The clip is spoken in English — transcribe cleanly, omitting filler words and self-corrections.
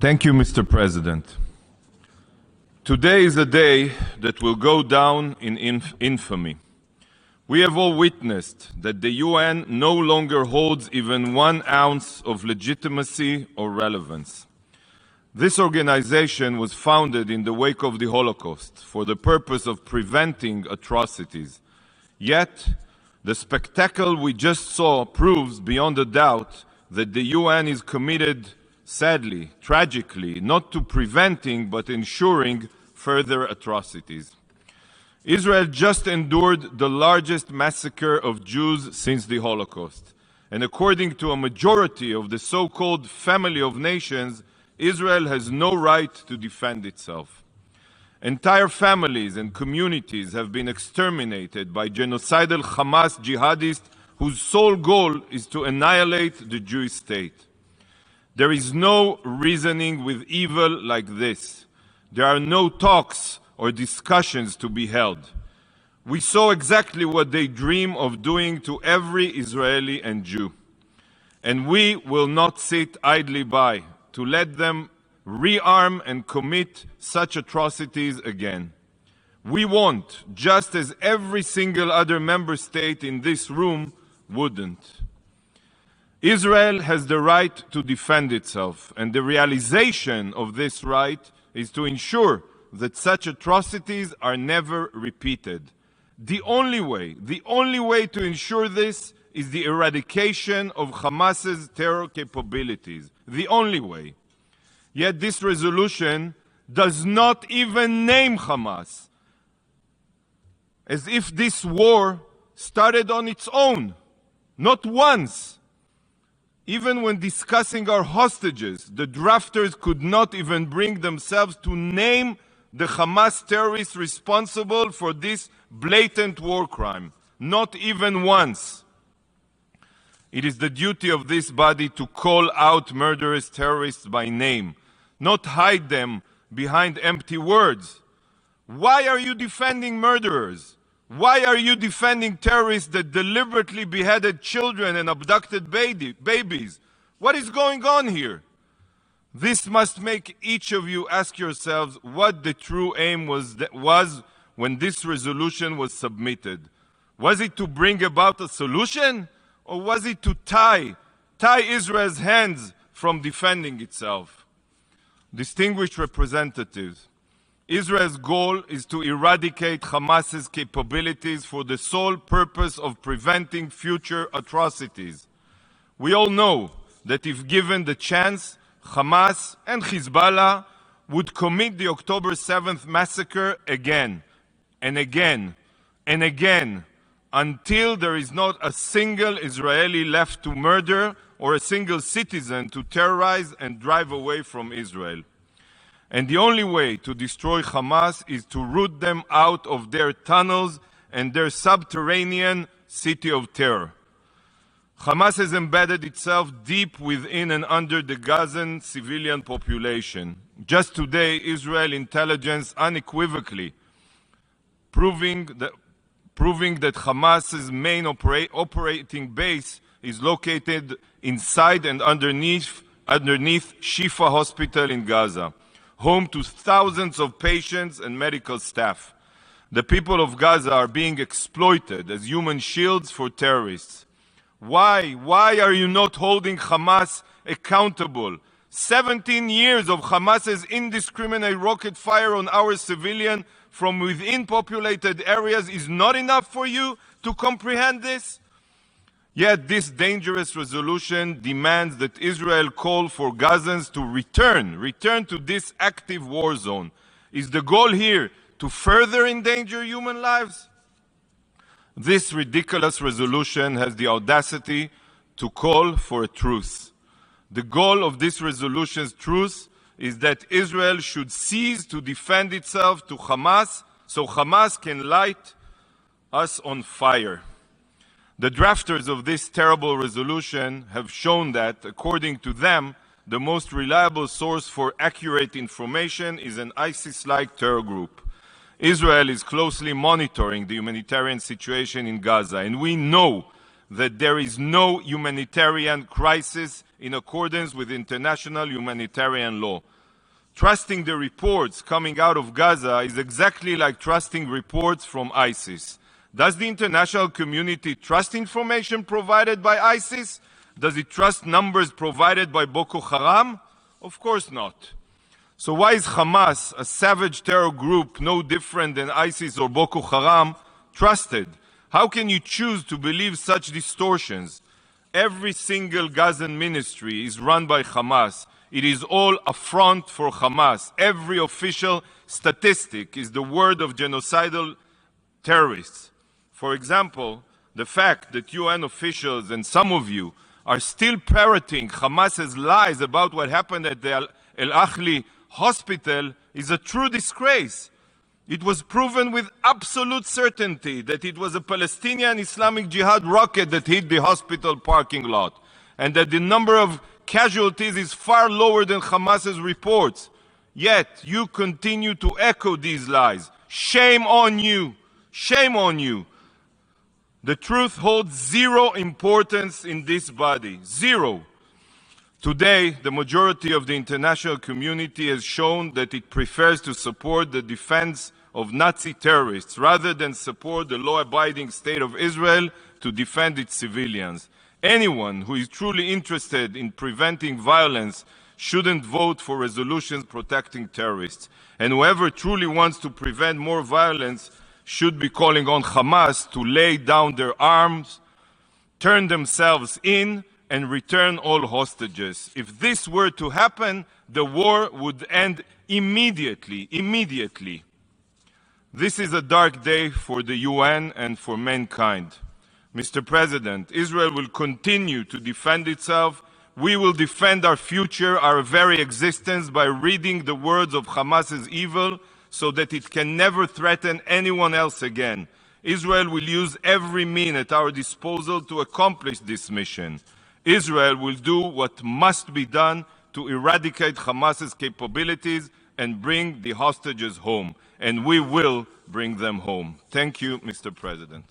Thank you, Mr. President. Today is a day that will go down in infamy. We have all witnessed that the UN no longer holds even 1 ounce of legitimacy or relevance. This organization was founded in the wake of the Holocaust for the purpose of preventing atrocities. Yet, the spectacle we just saw proves beyond a doubt that the UN is committed, sadly, tragically, not to preventing but ensuring further atrocities. Israel just endured the largest massacre of Jews since the Holocaust. And according to a majority of the so-called family of nations, Israel has no right to defend itself. Entire families and communities have been exterminated by genocidal Hamas jihadists whose sole goal is to annihilate the Jewish state. There is no reasoning with evil like this. There are no talks or discussions to be held. We saw exactly what they dream of doing to every Israeli and Jew. And we will not sit idly by to let them rearm and commit such atrocities again. We won't, just as every single other member state in this room wouldn't. Israel has the right to defend itself, and the realization of this right is to ensure that such atrocities are never repeated. The only way to ensure this is the eradication of Hamas's terror capabilities. The only way. Yet this resolution does not even name Hamas, as if this war started on its own. Not once. Even when discussing our hostages, the drafters could not even bring themselves to name the Hamas terrorists responsible for this blatant war crime. Not even once. It is the duty of this body to call out murderous terrorists by name, not hide them behind empty words. Why are you defending murderers? Why are you defending terrorists that deliberately beheaded children and abducted babies? What is going on here? This must make each of you ask yourselves what the true aim was when this resolution was submitted. Was it to bring about a solution, or was it to tie Israel's hands from defending itself? Distinguished representatives, Israel's goal is to eradicate Hamas's capabilities for the sole purpose of preventing future atrocities. We all know that if given the chance, Hamas and Hezbollah would commit the October 7th massacre again and again and again until there is not a single Israeli left to murder or a single citizen to terrorize and drive away from Israel. And the only way to destroy Hamas is to root them out of their tunnels and their subterranean city of terror. Hamas has embedded itself deep within and under the Gazan civilian population. Just today, Israel intelligence unequivocally proving that Hamas's main operating base is located inside and underneath Shifa Hospital in Gaza, home to thousands of patients and medical staff. The people of Gaza are being exploited as human shields for terrorists. Why are you not holding Hamas accountable? 17 years of Hamas's indiscriminate rocket fire on our civilian from within populated areas is not enough for you to comprehend this? Yet this dangerous resolution demands that Israel call for Gazans to return to this active war zone. Is the goal here to further endanger human lives? This ridiculous resolution has the audacity to call for a truce. The goal of this resolution's truce is that Israel should cease to defend itself to Hamas so Hamas can light us on fire. The drafters of this terrible resolution have shown that, according to them, the most reliable source for accurate information is an ISIS-like terror group. Israel is closely monitoring the humanitarian situation in Gaza, and we know that there is no humanitarian crisis in accordance with international humanitarian law. Trusting the reports coming out of Gaza is exactly like trusting reports from ISIS. Does the international community trust information provided by ISIS? Does it trust numbers provided by Boko Haram? Of course not. So why is Hamas, a savage terror group no different than ISIS or Boko Haram, trusted? How can you choose to believe such distortions? Every single Gazan ministry is run by Hamas. It is all a front for Hamas. Every official statistic is the word of genocidal terrorists. For example, the fact that UN officials and some of you are still parroting Hamas's lies about what happened at the Al-Ahli hospital is a true disgrace. It was proven with absolute certainty that it was a Palestinian Islamic Jihad rocket that hit the hospital parking lot, and that the number of casualties is far lower than Hamas's reports. Yet you continue to echo these lies. Shame on you. Shame on you. The truth holds zero importance in this body. Zero. Today, the majority of the international community has shown that it prefers to support the defense of Nazi terrorists rather than support the law-abiding state of Israel to defend its civilians. Anyone who is truly interested in preventing violence shouldn't vote for resolutions protecting terrorists. And whoever truly wants to prevent more violence should be calling on Hamas to lay down their arms, turn themselves in, and return all hostages. If this were to happen, the war would end immediately. Immediately. This is a dark day for the UN and for mankind. Mr. President, Israel will continue to defend itself. We will defend our future, our very existence, by reading the words of Hamas's evil so that it can never threaten anyone else again. Israel will use every means at our disposal to accomplish this mission. Israel will do what must be done to eradicate Hamas's capabilities and bring the hostages home. And we will bring them home. Thank you, Mr. President.